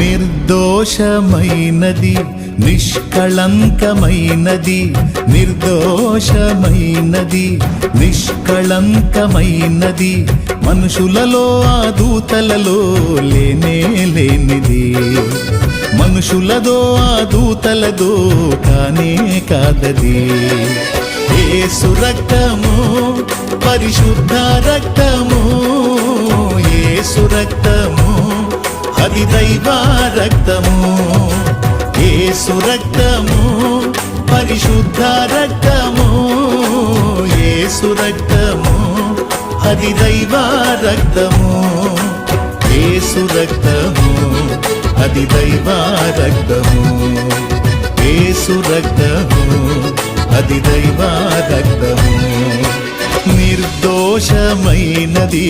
నిర్దోషమైనది నిష్కళంకమైనది, నిర్దోషమైనది నిష్కళంకమైనది, మనుషులలో ఆ దూతలలో లేనే లేనిది, మనుషులదో ఆ దూతలదో కానే కాదది. యేసు రక్తము పరిశుద్ధ రక్తము, యేసు రక్తము అది దైవ రక్తము, యేసు రక్తము పరిశుద్ధ రక్తము, యేసు రక్తము అది దైవ రక్తము, యేసు రక్తము అది దైవ రక్తము, యేసు రక్తము అది దైవ రక్తము. నిర్దోషమైనది